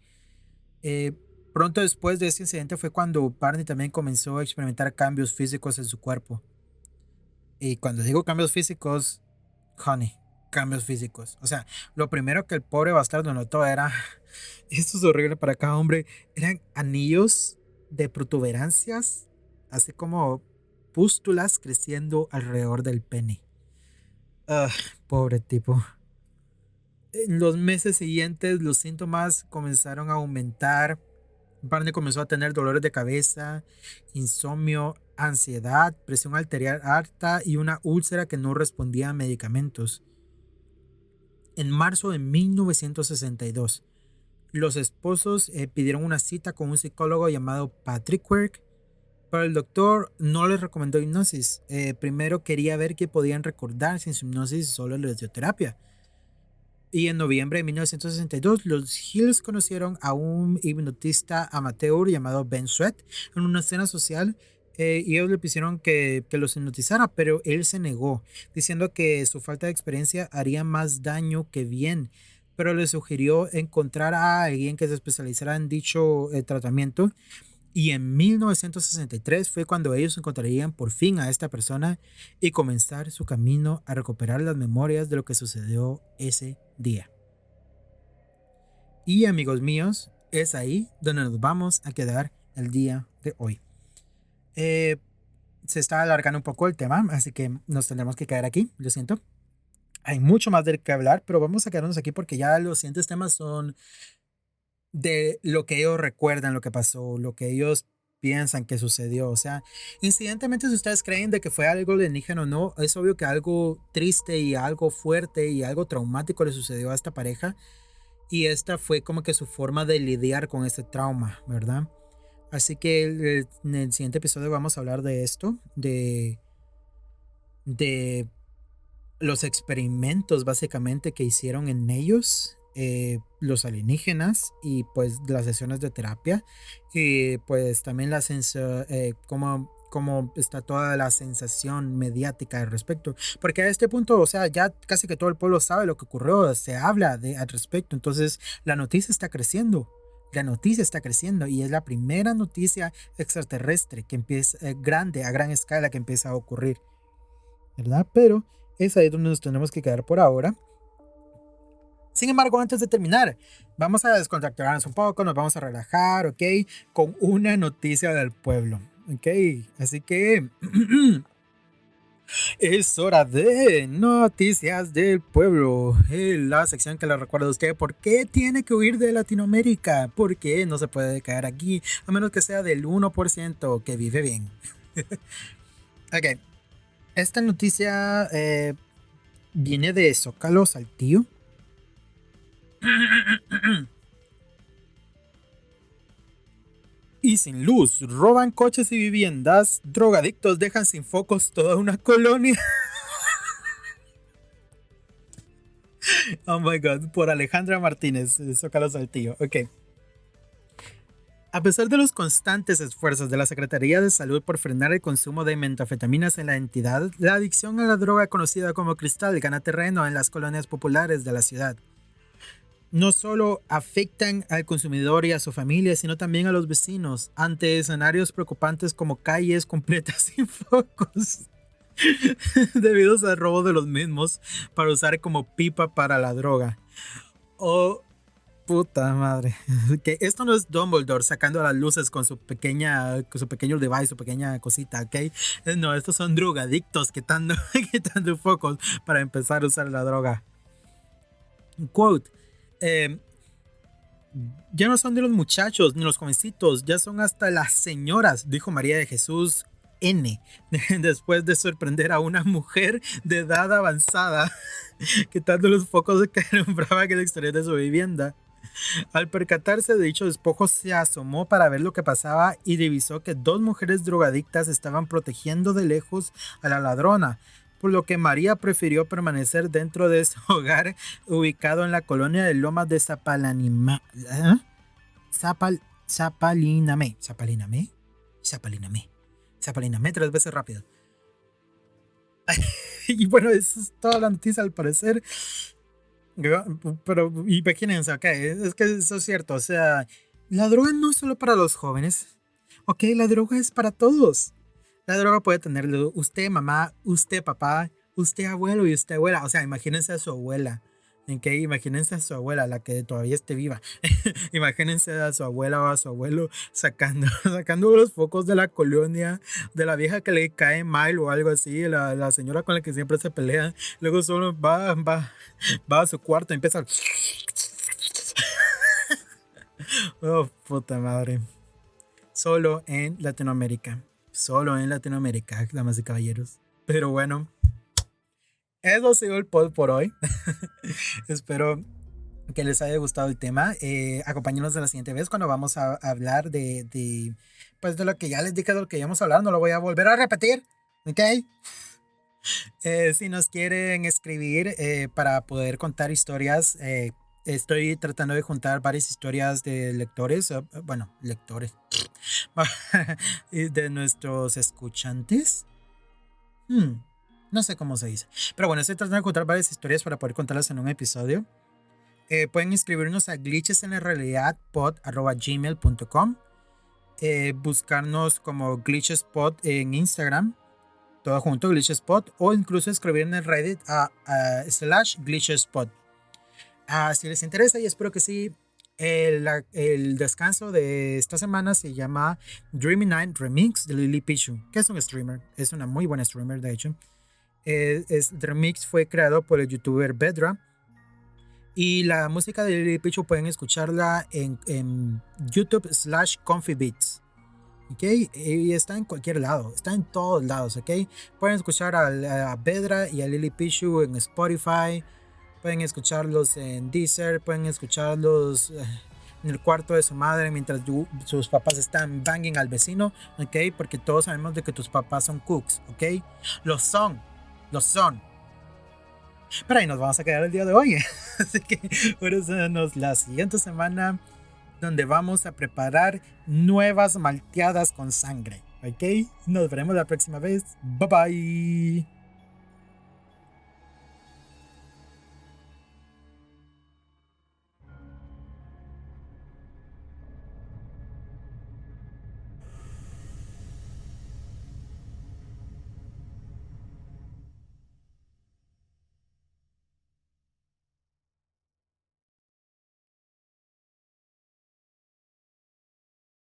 Eh, Pronto después de este incidente fue cuando Barney también comenzó a experimentar cambios físicos en su cuerpo. Y cuando digo cambios físicos, honey, cambios físicos. O sea, lo primero que el pobre bastardo notó era, esto es horrible para cada hombre, eran anillos de protuberancias, así como pústulas creciendo alrededor del pene. Ah, pobre tipo. En los meses siguientes los síntomas comenzaron a aumentar. Barney comenzó a tener dolores de cabeza, insomnio, ansiedad, presión arterial alta y una úlcera que no respondía a medicamentos. En marzo de 1962, los esposos pidieron una cita con un psicólogo llamado Patrick Quirk, pero el doctor no les recomendó hipnosis. Primero quería ver qué podían recordar sin su hipnosis, solo les dio terapia. Y en noviembre de 1962, los Hills conocieron a un hipnotista amateur llamado Ben Sweat en una cena social, y ellos le pidieron que los hipnotizara, pero él se negó, diciendo que su falta de experiencia haría más daño que bien. Pero le sugirió encontrar a alguien que se especializara en dicho tratamiento. Y en 1963 fue cuando ellos encontrarían por fin a esta persona y comenzar su camino a recuperar las memorias de lo que sucedió ese día. Y amigos míos, es ahí donde nos vamos a quedar el día de hoy. Se está alargando un poco el tema, así que nos tendremos que quedar aquí, lo siento. Hay mucho más de qué hablar, pero vamos a quedarnos aquí porque ya los siguientes temas son de lo que ellos recuerdan, lo que pasó, lo que ellos piensan que sucedió. O sea, incidentalmente, si ustedes creen de que fue algo alienígena o no, es obvio que algo triste y algo fuerte y algo traumático le sucedió a esta pareja. Y esta fue como que su forma de lidiar con este trauma, ¿verdad? Así que en el siguiente episodio vamos a hablar de esto, de los experimentos básicamente que hicieron en ellos, los alienígenas, y pues las sesiones de terapia, y pues también la cómo está toda la sensación mediática al respecto, porque a este punto, o sea, ya casi que todo el pueblo sabe lo que ocurrió, se habla al respecto, entonces la noticia está creciendo. La noticia está creciendo y es la primera noticia extraterrestre que empieza, grande, a gran escala, que empieza a ocurrir, ¿verdad? Pero es ahí donde nos tenemos que quedar por ahora. Sin embargo, antes de terminar, vamos a descontracturarnos un poco, nos vamos a relajar, ¿ok? Con una noticia del pueblo, ¿ok? Así que es hora de noticias del pueblo, la sección que le recuerda a usted por qué tiene que huir de Latinoamérica, por qué no se puede caer aquí, a menos que sea del 1% que vive bien. Ok, esta noticia viene de Zócalo, Saltillo. Y sin luz, roban coches y viviendas, drogadictos dejan sin focos toda una colonia. Oh my god, por Alejandra Martínez, Zócalo, Saltillo. Ok. A pesar de los constantes esfuerzos de la Secretaría de Salud por frenar el consumo de metanfetaminas en la entidad, la adicción a la droga conocida como cristal gana terreno en las colonias populares de la ciudad. No solo afectan al consumidor y a su familia, sino también a los vecinos, ante escenarios preocupantes como calles completas sin focos, debido al robo de los mismos para usar como pipa para la droga. Oh, puta madre. Que esto no es Dumbledore sacando las luces con su pequeño device, su pequeña cosita, ¿ok? No, estos son drogadictos quitando focos para empezar a usar la droga. Quote. Ya no son de los muchachos ni los jovencitos, ya son hasta las señoras, dijo María de Jesús N, después de sorprender a una mujer de edad avanzada quitando los focos que alumbraban en el exterior de su vivienda. Al percatarse de dicho despojo, se asomó para ver lo que pasaba y divisó que dos mujeres drogadictas estaban protegiendo de lejos a la ladrona, por lo que María prefirió permanecer dentro de su hogar ubicado en la colonia de Lomas de Zapalinamé. Zapalinamé 3 veces rápido. Y bueno, esa es toda la noticia al parecer. Pero imagínense, ok, es que eso es cierto, o sea, la droga no es solo para los jóvenes, ok, la droga es para todos. La droga puede tenerlo usted mamá, usted papá, usted abuelo y usted abuela. O sea, imagínense a su abuela. ¿Ok? Imagínense a su abuela, la que todavía esté viva. Imagínense a su abuela o a su abuelo sacando los focos de la colonia, de la vieja que le cae mal o algo así, la señora con la que siempre se pelea. Luego solo va a su cuarto y empieza a... Oh, puta madre. Solo en Latinoamérica. Solo en Latinoamérica, damas y caballeros. Pero bueno, eso ha sido el pod por hoy. Espero que les haya gustado el tema. Acompáñenos de la siguiente vez cuando vamos a hablar pues de lo que ya les dije, de lo que ya hemos hablado. No lo voy a volver a repetir. ¿Ok? Si nos quieren escribir para poder contar historias, estoy tratando de juntar varias historias de lectores, bueno, lectores, y de nuestros escuchantes. No sé cómo se dice. Pero bueno, estoy tratando de contar varias historias para poder contarlas en un episodio. Pueden escribirnos a glitchesenlarealidadpod@gmail.com, buscarnos como glitchespod en Instagram, todo junto, glitchespod, o incluso escribir en el Reddit a /glitchespod. Si les interesa, y espero que sí. El descanso de esta semana se llama Dreamy Night Remix de Lily Pichu, que es un streamer, es una muy buena streamer de hecho. El remix fue creado por el youtuber Bedra. Y la música de Lily Pichu pueden escucharla en YouTube /ComfyBeats. ¿Ok? Y está en cualquier lado, está en todos lados, ¿ok? Pueden escuchar a Bedra y a Lily Pichu en Spotify, pueden escucharlos en Deezer, pueden escucharlos en el cuarto de su madre mientras sus papás están banging al vecino, ¿ok? Porque todos sabemos de que tus papás son cooks, ¿ok? Lo son. Pero ahí nos vamos a quedar el día de hoy. Así que por eso nos la siguiente semana, donde vamos a preparar nuevas malteadas con sangre. ¿Ok? Nos veremos la próxima vez. Bye bye.